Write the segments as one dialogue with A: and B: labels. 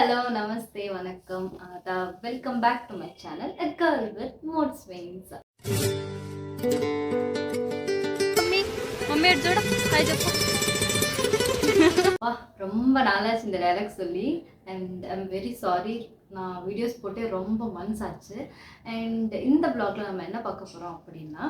A: hello, namaste, vanakkam, adab. Welcome back to my channel, A Girl with Mood Swings.
B: Mummy எடுத்துட hi ஜப்பா
A: ரொம்ப நாளாச்சு இந்த dialogue சொல்லி and I'm very sorry. நான் videos போட்டு ரொம்ப மந்த்ஸ் ஆச்சு. அண்ட் இந்த ப்ளாக்ல நம்ம என்ன பார்க்க போகிறோம் அப்படின்னா,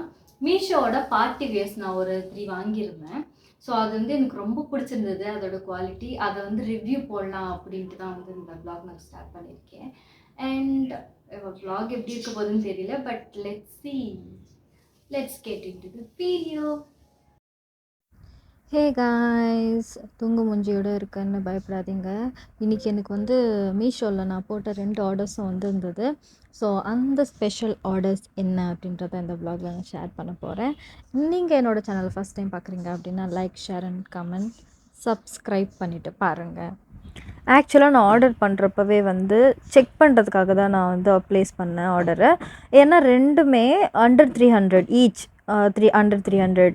A: மீஷோவோட பார்ட்டி வேர்ஸ் நான் ஒரு 3 வாங்கியிருந்தேன். ஸோ அது வந்து எனக்கு ரொம்ப பிடிச்சிருந்தது, அதோட குவாலிட்டி. அதை வந்து ரிவ்யூ போடலாம் அப்படின்ட்டு தான் வந்து இந்த ப்ளாக் நான் ஸ்டார்ட் பண்ணியிருக்கேன். அண்ட் ப்ளாக் எப்படி இருக்க போகுதுன்னு தெரியல, but let's get into the video.
B: Hey guys, தூங்கு மூஞ்சியோடு இருக்கேன்னு பயப்படாதீங்க. இன்றைக்கி எனக்கு வந்து மீஷோவில் நான் போட்ட 2 ஆர்டர்ஸும் வந்து இருந்தது. ஸோ அந்த ஸ்பெஷல் ஆர்டர்ஸ் என்ன அப்படின்றத இந்த வ்ளாகில் நான் ஷேர் பண்ண போகிறேன். நீங்கள் என்னோடய சேனல் ஃபஸ்ட் டைம் பார்க்குறீங்க அப்படின்னா like, share and comment, subscribe பண்ணிவிட்டு பாருங்கள். ஆக்சுவலாக நான் ஆர்டர் பண்ணுறப்பவே வந்து செக் பண்ணுறதுக்காக தான் நான் வந்து ப்ளேஸ் பண்ணேன் ஆர்டரை. ஏன்னா ரெண்டுமே அண்டர் 300 ஈச், அண்டர் 300.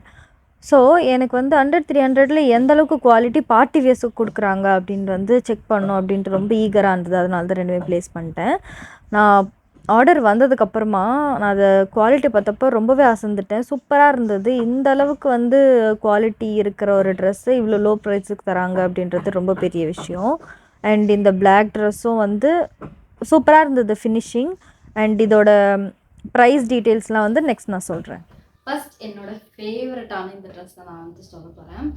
B: ஸோ எனக்கு வந்து அண்டர் 300 எந்த அளவுக்கு குவாலிட்டி பார்ட்டி வேர்ஸுக்கு கொடுக்குறாங்க அப்படின்ட்டு வந்து செக் பண்ணணும் அப்படின்ட்டு ரொம்ப ஈகராக இருந்தது. அதனால தான் ரெண்டுமே ப்ளேஸ் பண்ணிட்டேன். நான் ஆர்டர் வந்ததுக்கப்புறமா நான் அதை குவாலிட்டி பார்த்தப்போ ரொம்பவே அசந்துட்டேன். சூப்பராக இருந்தது. இந்த அளவுக்கு வந்து குவாலிட்டி இருக்கிற ஒரு ட்ரெஸ்ஸு இவ்வளோ லோ ப்ரைஸுக்கு தராங்க அப்படின்றது ரொம்ப பெரிய விஷயம். அண்ட் இந்த பிளாக் ட்ரெஸ்ஸும் வந்து சூப்பராக இருந்தது ஃபினிஷிங். அண்ட் இதோட ப்ரைஸ் டீட்டெயில்ஸ்லாம் வந்து நெக்ஸ்ட் நான் சொல்கிறேன்.
A: ஃபர்ஸ்ட் என்னோட ஃபேவரட்டான இந்த ட்ரெஸ் தான் நான் வந்து சொல்ல போகிறேன்.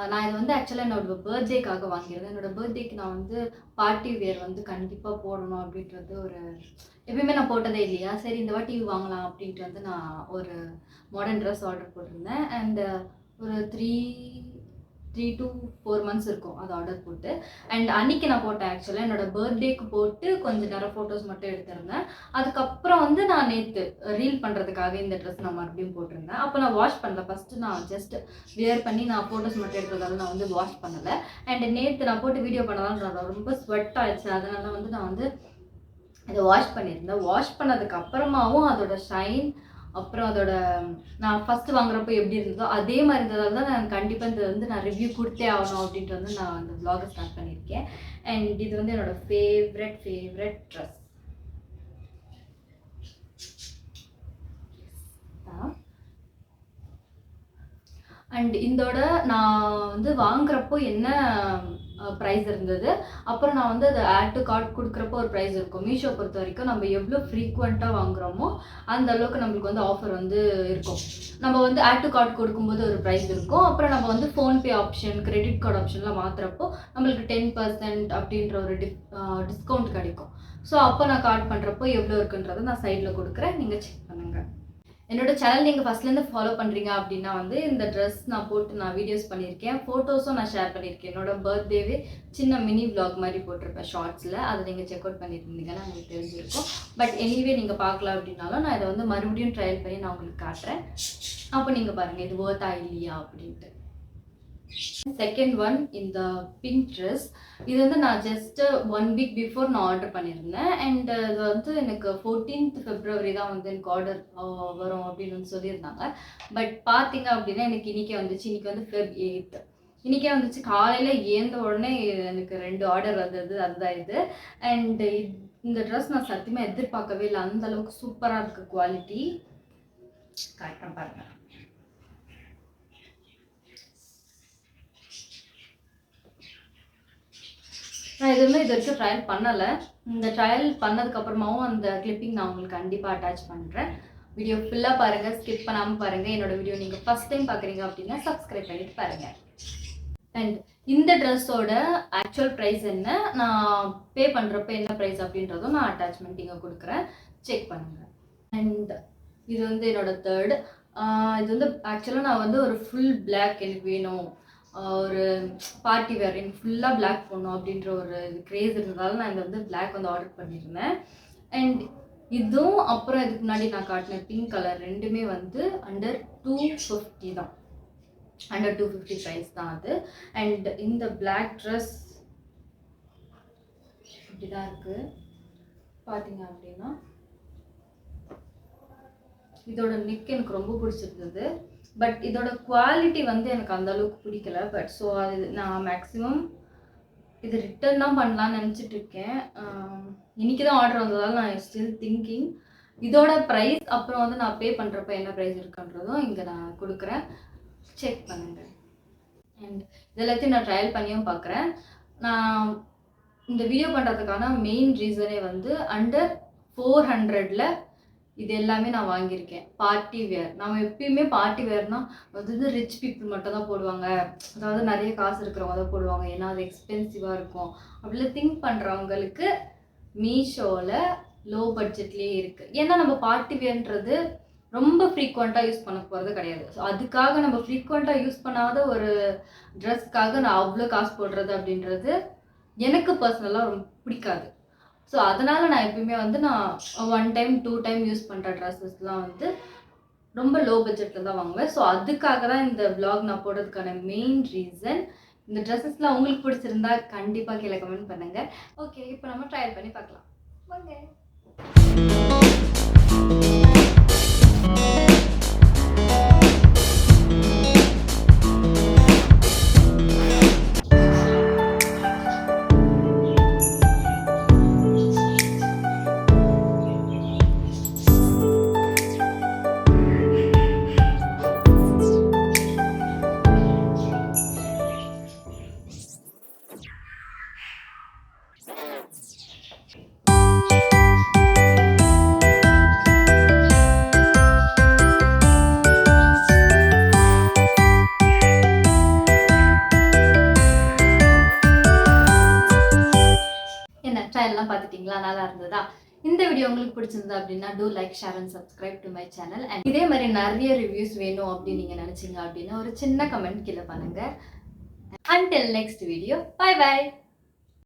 A: நான் இது வந்து ஆக்சுவலாக என்னோட பர்த்டேக்காக வாங்கியிருந்தேன். என்னோட பர்த்டேக்கு நான் வந்து பார்ட்டி வேர் வந்து கண்டிப்பாக போடணும் அப்படின்றது ஒரு எப்பயுமே நான் போட்டதே இல்லையா. சரி இந்த வாட்டி வாங்கலாம் அப்படின்ட்டு வந்து நான் ஒரு மாடர்ன் ட்ரெஸ் ஆர்டர் போட்டிருந்தேன். அண்ட் ஒரு 3 to 4 months இருக்கும் அது ஆர்டர் போட்டு. அண்ட் அன்றைக்கி நான் போட்டேன். ஆக்சுவலாக என்னோட பர்த்டேக்கு போட்டு கொஞ்சம் நேரம் ஃபோட்டோஸ் மட்டும் எடுத்திருந்தேன். அதுக்கப்புறம் வந்து நான் நேற்று ரீல் பண்ணுறதுக்காக இந்த ட்ரெஸ் நான் மறுபடியும் போட்டிருந்தேன். அப்போ நான் வாஷ் பண்ணல. ஃபஸ்ட்டு நான் ஜஸ்ட் வியர் பண்ணி நான் ஃபோட்டோஸ் மட்டும் எடுத்ததால நான் வந்து வாஷ் பண்ணலை. அண்ட் நேற்று நான் போட்டு வீடியோ பண்ணதால ரொம்ப ஸ்வெட் ஆயிடுச்சு. அதனால வந்து நான் வந்து இதை வாஷ் பண்ணியிருந்தேன். வாஷ் பண்ணதுக்கு அப்புறமாவும் அதோட ஷைன், அப்புறம் அதோட நான் ஃபஸ்ட்டு வாங்குறப்போ எப்படி இருந்ததோ அதே மாதிரி இருந்ததால் தான் நான் கண்டிப்பாக இந்த வந்து நான் ரிவ்யூ கொடுத்தே ஆகணும் அப்படின்ட்டு வந்து நான் அந்த வ்ளாகை ஸ்டார்ட் பண்ணியிருக்கேன். அண்ட் இது வந்து என்னோடய ஃபேவரட் ட்ரெஸ். அண்ட் இதோட நான் வந்து வாங்குறப்போ என்ன ப்ரைஸ் இருந்தது, அப்புறம் நான் வந்து அதை ஆட் டு கார்ட் கொடுக்குறப்போ ஒரு ப்ரைஸ் இருக்கும். மீஷோ பொறுத்த வரைக்கும் நம்ம எவ்வளோ ஃப்ரீக்வெண்ட்டாக வாங்குகிறோமோ அந்த அளவுக்கு நம்மளுக்கு வந்து ஆஃபர் வந்து இருக்கும். நம்ம வந்து ஆட் டு கார்ட் கொடுக்கும்போது ஒரு ப்ரைஸ் இருக்கும். அப்புறம் நம்ம வந்து ஃபோன்பே ஆப்ஷன், கிரெடிட் கார்டு ஆப்ஷன்லாம் மாற்றுறப்போ நம்மளுக்கு 10% அப்படின்ற ஒரு டிஸ்கவுண்ட் கிடைக்கும். ஸோ அப்போ நான் கார்ட் பண்ணுறப்போ எவ்வளோ இருக்குன்றதை நான் சைடில் கொடுக்குறேன், நீங்கள் செக் பண்ணுங்கள். என்னோட சேனல் நீங்கள் ஃபஸ்ட்லேருந்து ஃபாலோ பண்ணுறீங்க அப்படின்னா வந்து இந்த ட்ரெஸ் நான் போட்டு நான் வீடியோஸ் பண்ணியிருக்கேன், ஃபோட்டோஸும் நான் ஷேர் பண்ணியிருக்கேன். என்னோட பர்த்டேவே சின்ன மினி வ்ளாக் மாதிரி போட்டிருப்பேன் ஷார்ட்ஸில். அதை நீங்கள் செக் அவுட் பண்ணியிருந்தீங்கன்னா உங்களுக்கு தெரிஞ்சிருக்கும். பட் எனிவே நீங்கள் பார்க்கல அப்படின்னாலும் நான் இதை வந்து மறுபடியும் ட்ரையல் பண்ணி நான் உங்களுக்கு காட்டுறேன். அப்போ நீங்கள் பாருங்கள் இது ஒர்த்தா இல்லையா அப்படின்ட்டு. செகண்ட் ஒன் இந்த பிங்க் ட்ரெஸ். இது வந்து நான் ஜஸ்ட் 1 week பிஃபோர் நான் ஆர்டர் பண்ணியிருந்தேன். அண்ட் இது வந்து எனக்கு 14th February தான் வந்து எனக்கு ஆர்டர் வரும் அப்படின்னு வந்து சொல்லியிருந்தாங்க. பட் பார்த்தீங்க அப்படின்னா எனக்கு இன்றைக்கே வந்துச்சு. இன்றைக்கி வந்து Feb 8th இன்றைக்கே வந்துச்சு. காலையில் ஏந்த உடனே எனக்கு 2 ஆர்டர் வந்தது. அதுதான் இது. அண்ட் இந்த ட்ரெஸ் நான் சத்தியமாக எதிர்பார்க்கவே இல்லை. அந்த அளவுக்கு சூப்பராக இருக்குது குவாலிட்டி. காட்டுறேன் பாருங்கள். நான் எதுவுமே இது வரைக்கும் ட்ரையல் பண்ணலை. இந்த ட்ரையல் பண்ணதுக்கப்புறமாவும் அந்த கிளிப்பிங் நான் உங்களுக்கு கண்டிப்பாக அட்டாச் பண்ணுறேன். வீடியோ ஃபுல்லாக பாருங்கள், ஸ்கிப் பண்ணாமல் பாருங்கள். என்னோடய வீடியோ நீங்கள் ஃபஸ்ட் டைம் பார்க்குறீங்க அப்படின்னா சப்ஸ்கிரைப் பண்ணிட்டு பாருங்கள். அண்ட் இந்த ட்ரெஸ்ஸோட ஆக்சுவல் ப்ரைஸ் என்ன, நான் பே பண்ணுறப்ப என்ன ப்ரைஸ் அப்படின்றதும் நான் அட்டாச்மெண்ட் இங்கே கொடுக்குறேன், செக் பண்ணுங்கள். அண்ட் இது வந்து என்னோடய தேர்ட். இது வந்து ஆக்சுவலாக நான் வந்து ஒரு ஃபுல் பிளாக் எனக்கு வேணும், ஒரு பார்ட்டி வேர் எனக்கு ஃபுல்லாக பிளாக் போடணும் அப்படின்ற ஒரு க்ரேஸ் இருந்ததால் நான் இந்த வந்து பிளாக் வந்து ஆர்டர் பண்ணியிருந்தேன். அண்ட் இதுவும் அப்புறம் இதுக்கு முன்னாடி நான் காட்டின பிங்க் கலர் ரெண்டுமே வந்து அண்டர் 250 தான். அண்டர் 250 ப்ரைஸ் தான் அது. அண்ட் இந்த பிளாக் ட்ரெஸ் இப்படி தான் இருக்குது. பார்த்தீங்க அப்படின்னா இதோட நெக் எனக்கு ரொம்ப பிடிச்சிருந்தது. பட் இதோட குவாலிட்டி வந்து எனக்கு அந்த அளவுக்கு பிடிக்கல. பட் ஸோ அது நான் மேக்ஸிமம் இது ரிட்டர்ன் தான் பண்ணலான்னு நினச்சிட்டு இருக்கேன். இன்னைக்கு தான் ஆர்டர் வந்ததால் நான் ஸ்டில் திங்கிங். இதோட ப்ரைஸ் அப்புறம் வந்து நான் பே பண்ணுறப்ப என்ன ப்ரைஸ் இருக்குன்றதும் இங்கே நான் கொடுக்குறேன், செக் பண்ணுங்கள். அண்ட் இது எல்லாத்தையும் நான் ட்ரையல் பண்ணியும் பார்க்குறேன். நான் இந்த வீடியோ பண்ணுறதுக்கான மெயின் ரீசனே வந்து அண்டர் 400ல் இது எல்லாமே நான் வாங்கியிருக்கேன். பார்ட்டி வேர், நம்ம எப்பயுமே பார்ட்டி வேர்னால் அது ரிச் பீப்புள் மட்டும் தான் போடுவாங்க, அதாவது நிறைய காசு இருக்கிறவங்க தான் போடுவாங்க, ஏன்னா அது எக்ஸ்பென்சிவாக இருக்கும் அப்படிலாம் திங்க் பண்ணுறவங்களுக்கு மீஷோவில் லோ பட்ஜெட்லேயே இருக்குது. ஏன்னா நம்ம பார்ட்டி வேர்ன்றது ரொம்ப ஃப்ரீக்வெண்ட்டாக யூஸ் பண்ண போகிறது கிடையாது. ஸோ அதுக்காக நம்ம ஃப்ரீக்வெண்ட்டாக யூஸ் பண்ணாத ஒரு ட்ரெஸ்க்காக நான் அவ்வளோ காசு போடுறது அப்படின்றது எனக்கு பர்சனலாக ரொம்ப பிடிக்காது. ஸோ அதனால் நான் எப்பயுமே வந்து நான் 1 டைம் 2 டைம் யூஸ் பண்ணுற ட்ரெஸ்ஸஸ்லாம் வந்து ரொம்ப லோ பட்ஜெட்டில் தான் வாங்குவேன். ஸோ அதுக்காக தான் இந்த vlog நான் போடுறதுக்கான மெயின் ரீசன். இந்த ட்ரெஸ்ஸஸ்லாம் உங்களுக்கு பிடிச்சிருந்தா கண்டிப்பாக கீழே கமெண்ட் பண்ணுங்கள். ஓகே, இப்போ நம்ம ட்ரையல் பண்ணி பார்க்கலாம் வாங்க. ட்ரையல்லாம் பார்த்துட்டிங்களா? நல்லா இருந்ததா? இந்த வீடியோ உங்களுக்கு பிடிச்சிருந்தா அப்படின்னா do like, share and subscribe to my channel. And இதே மாதிரி நிறைய ரிவ்யூஸ் வேணும் அப்படின்னு நீங்கள் நினச்சிங்க அப்படின்னா ஒரு சின்ன கமெண்ட் கீழே பண்ணுங்கள். Until next video, bye bye.